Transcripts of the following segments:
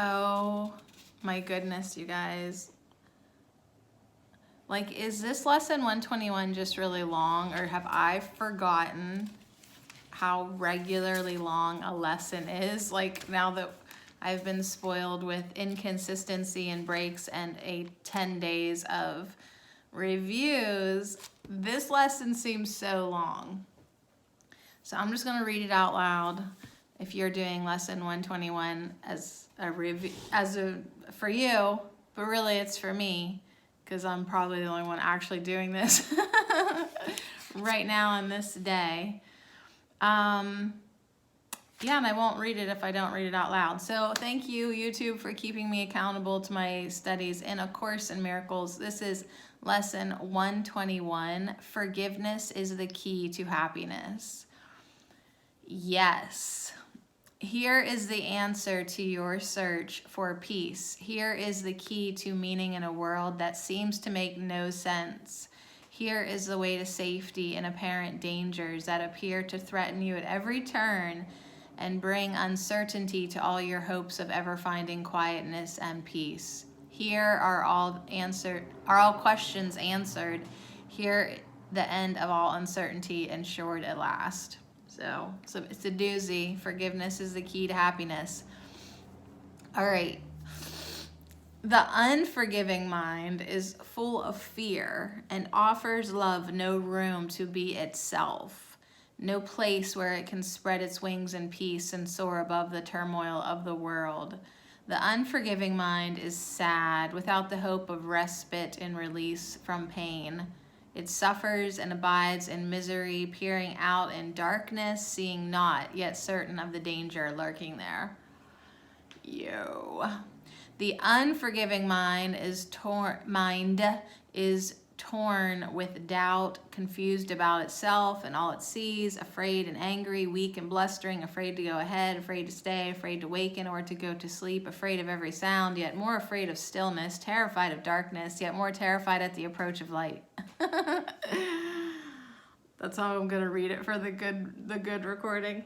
Oh my goodness, you guys. Like, is this lesson 121 just really long, or have I forgotten how regularly long a lesson is? Like, now that I've been spoiled with inconsistency and breaks and a 10 days of reviews, this lesson seems so long. So I'm just gonna read it out loud if you're doing lesson 121 as a review, for you, but really it's for me, because I'm probably the only one actually doing this right now on this day. Yeah, and I won't read it if I don't read it out loud. So thank you, YouTube, for keeping me accountable to my studies in A Course in Miracles. This is lesson 121. Forgiveness is the key to happiness. Yes. Here is the answer to your search for peace. Here is the key to meaning in a world that seems to make no sense. Here is the way to safety in apparent dangers that appear to threaten you at every turn and bring uncertainty to all your hopes of ever finding quietness and peace. Here are all questions answered. Here the end of all uncertainty ensured at last. So it's a doozy. Forgiveness is the key to happiness. All right. The unforgiving mind is full of fear and offers love no room to be itself, no place where it can spread its wings in peace and soar above the turmoil of the world. The unforgiving mind is sad, without the hope of respite and release from pain. It suffers and abides in misery, peering out in darkness, seeing not, yet certain of the danger lurking there. The unforgiving mind is torn with doubt, confused about itself and all it sees, afraid and angry, weak and blustering, afraid to go ahead, afraid to stay, afraid to waken or to go to sleep, afraid of every sound, yet more afraid of stillness, terrified of darkness, yet more terrified at the approach of light. That's how I'm going to read it for the good recording.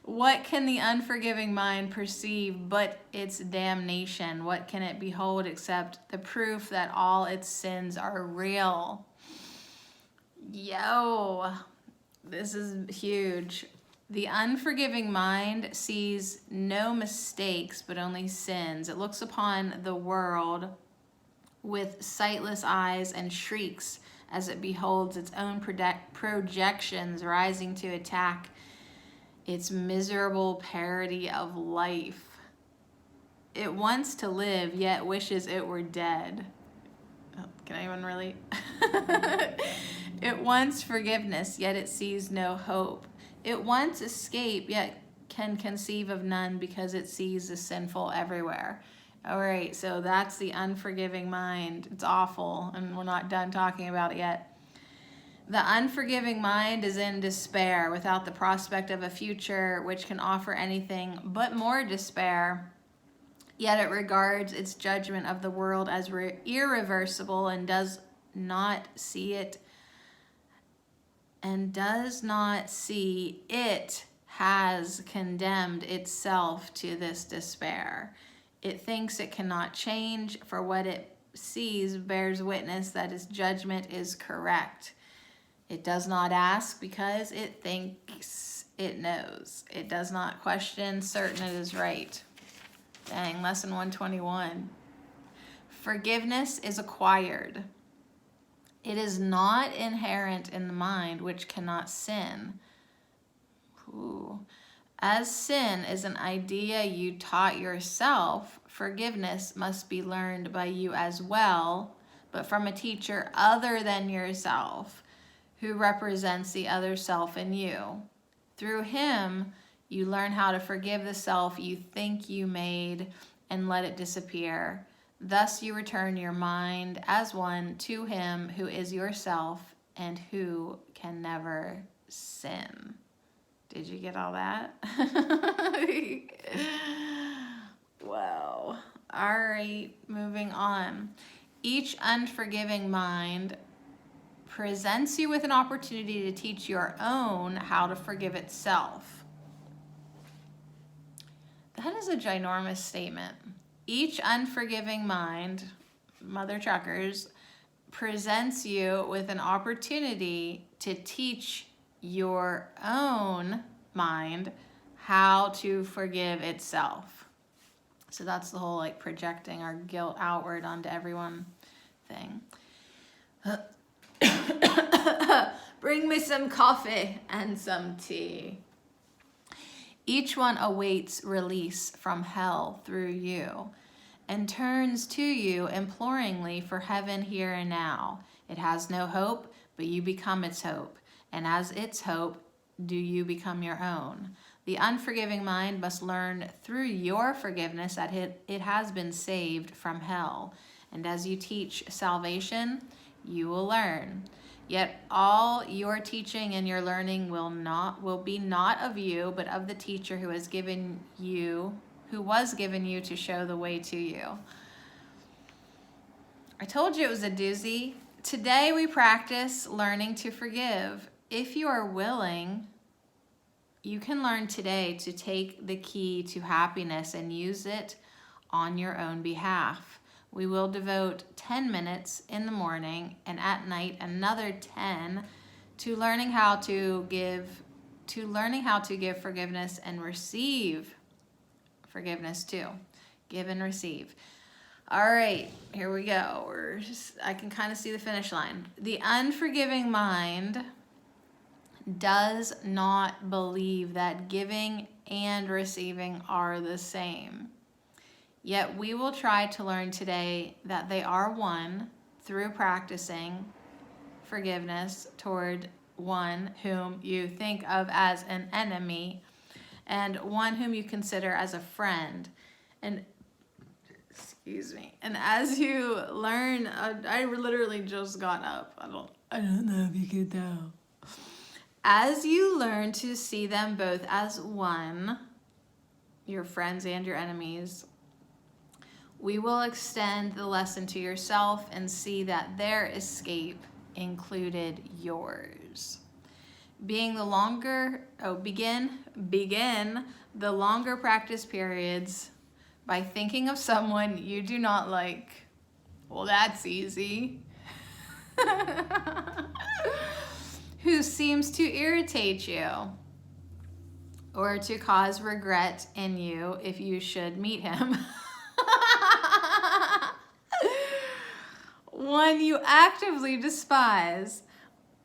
What can the unforgiving mind perceive but its damnation? What can it behold except the proof that all its sins are real? This is huge. The unforgiving mind sees no mistakes but only sins. It looks upon the world with sightless eyes and shrieks as it beholds its own projections rising to attack its miserable parody of life. It wants to live, yet wishes it were dead. Oh, can anyone relate? It wants forgiveness, yet it sees no hope. It wants escape, yet can conceive of none because it sees the sinful everywhere. All right, so that's the unforgiving mind. It's awful, and we're not done talking about it yet. The unforgiving mind is in despair, without the prospect of a future which can offer anything but more despair. Yet it regards its judgment of the world as irreversible and does not see it has condemned itself to this despair. It thinks it cannot change, for what it sees bears witness that its judgment is correct. It does not ask because it thinks it knows. It does not question, certain it is right. Dang, lesson 121. Forgiveness is acquired. It is not inherent in the mind, which cannot sin. As sin is an idea you taught yourself, forgiveness must be learned by you as well, but from a teacher other than yourself, who represents the other self in you. Through him, you learn how to forgive the self you think you made and let it disappear. Thus you return your mind as one to him who is yourself and who can never sin. Did you get all that? Wow. All right, moving on. Each unforgiving mind presents you with an opportunity to teach your own how to forgive itself. That is a ginormous statement. Each unforgiving mind, Mother Truckers, presents you with an opportunity to teach your own mind how to forgive itself. So that's the whole like projecting our guilt outward onto everyone thing. Bring me some coffee and some tea. Each one awaits release from hell through you and turns to you imploringly for heaven here and now. It has no hope, but you become its hope. And as its hope, do you become your own. The unforgiving mind must learn through your forgiveness that it has been saved from hell. And as you teach salvation, you will learn. Yet all your teaching and your learning will be not of you, but of the teacher who was given you to show the way to you. I told you it was a doozy. Today we practice learning to forgive. If you are willing, you can learn today to take the key to happiness and use it on your own behalf. We will devote 10 minutes in the morning and at night another 10 to learning how to give forgiveness and receive forgiveness too. Give and receive. All right, here we go. I can kind of see the finish line. The unforgiving mind does not believe that giving and receiving are the same. Yet we will try to learn today that they are one through practicing forgiveness toward one whom you think of as an enemy and one whom you consider as a friend. And as you learn, I literally just got up. I don't know if you could tell. As you learn to see them both as one, your friends and your enemies, we will extend the lesson to yourself and see that their escape included yours. Begin the longer practice periods by thinking of someone you do not like. Well, that's easy. Who seems to irritate you or to cause regret in you if you should meet him. One you actively despise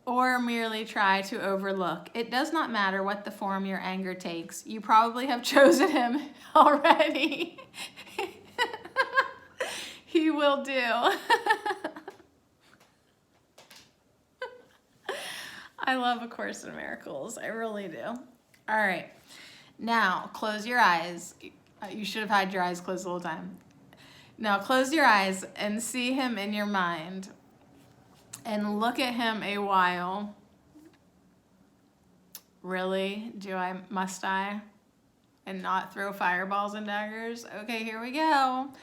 or merely try to overlook. It does not matter what the form your anger takes. You probably have chosen him already. He will do. I love A Course in Miracles. I really do. All right. Now, close your eyes. You should have had your eyes closed the whole time. Now, close your eyes and see him in your mind. And look at him a while. Really? Must I? And not throw fireballs and daggers? Okay, here we go.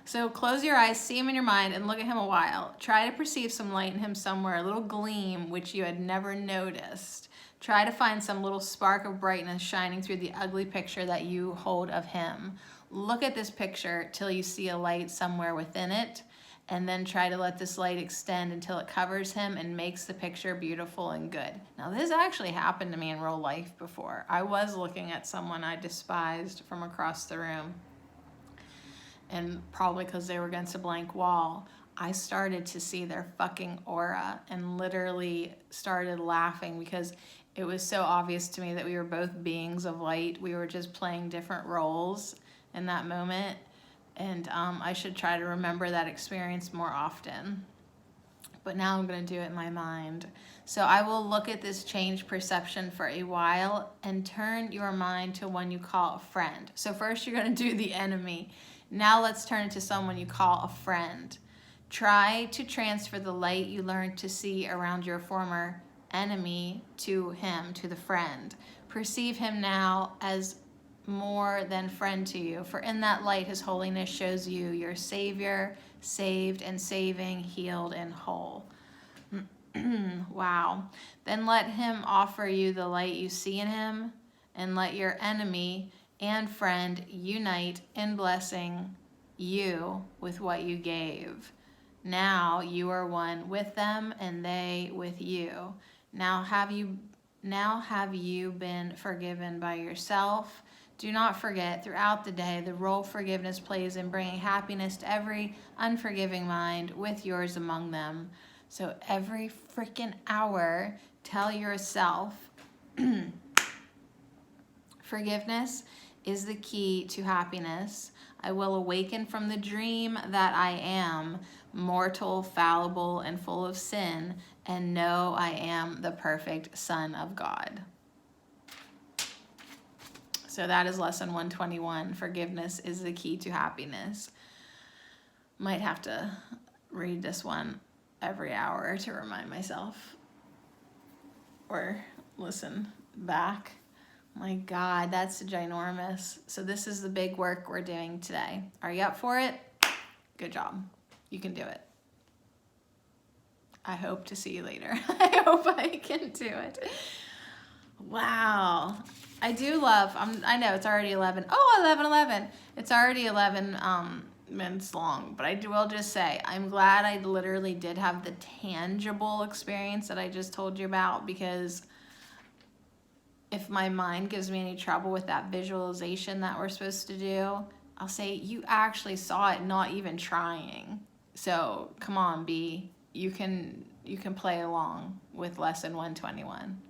So close your eyes, see him in your mind, and look at him a while. Try to perceive some light in him somewhere, a little gleam which you had never noticed. Try to find some little spark of brightness shining through the ugly picture that you hold of him. Look at this picture till you see a light somewhere within it, and then try to let this light extend until it covers him and makes the picture beautiful and good. Now, this actually happened to me in real life before. I was looking at someone I despised from across the room, and probably because they were against a blank wall, I started to see their fucking aura and literally started laughing because it was so obvious to me that we were both beings of light. We were just playing different roles in that moment. And I should try to remember that experience more often. But now I'm going to do it in my mind. So I will look at this changed perception for a while and turn your mind to one you call a friend. So first you're going to do the enemy. Now let's turn to someone you call a friend. Try to transfer the light you learned to see around your former enemy to him, to the friend. Perceive him now as more than friend to you, for in that light his holiness shows you your Savior, saved and saving, healed and whole. Wow. Then let him offer you the light you see in him, and let your enemy and friend unite in blessing you with what you gave. Now you are one with them and they with you. Now have you been forgiven by yourself? Do not forget throughout the day the role forgiveness plays in bringing happiness to every unforgiving mind with yours among them. So every freaking hour, tell yourself, forgiveness is the key to happiness. I will awaken from the dream that I am mortal, fallible, and full of sin, and know I am the perfect Son of God. So that is lesson 121. Forgiveness is the key to happiness. Might have to read this one every hour to remind myself, or listen back. My God, that's ginormous. So this is the big work we're doing today. Are you up for it? Good job. You can do it. I hope to see you later. I hope I can do it. Wow. I do love, I know it's already 11. Oh, 11:11. It's already 11 minutes long, but I will just say, I'm glad I literally did have the tangible experience that I just told you about, because if my mind gives me any trouble with that visualization that we're supposed to do, I'll say, you actually saw it, not even trying. So come on, B, you can play along with lesson 121.